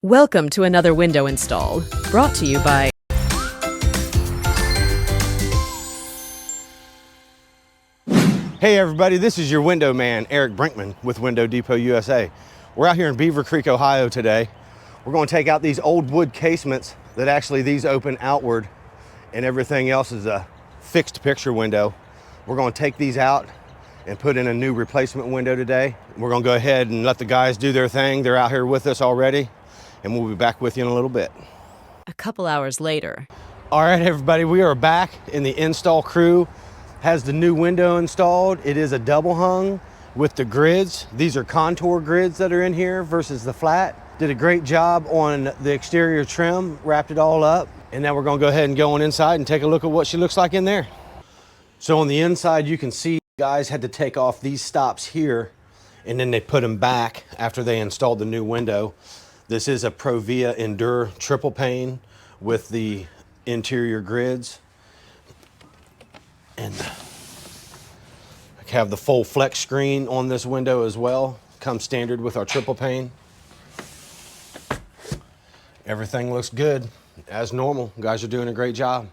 Welcome to another window install, brought to you by Hey everybody, this is your window man, Eric Brinkman with Window Depot USA. We're out here in Beavercreek, Ohio today. We're going to take out these old wood casements that actually these open outward and everything else is a fixed picture window. We're going to take these out and put in a new replacement window today. We're going to go ahead and let the guys do their thing. They're out here with us already, and we'll be back with you in a little bit. a couple hours later. All right, everybody, we are back, and the install crew has the new window installed. It is a double hung with the grids. These are contour grids that are in here versus the flat. Did a great job on the exterior trim, wrapped it all up, and now we're gonna go ahead and go on inside and take a look at what she looks like in there. So on the inside, you can see guys had to take off these stops here, and then they put them back after they installed the new window. This is a ProVia Endure triple pane with the interior grids. And I have the full flex screen on this window as well. Comes standard with our triple pane. Everything looks good as normal. You guys are doing a great job.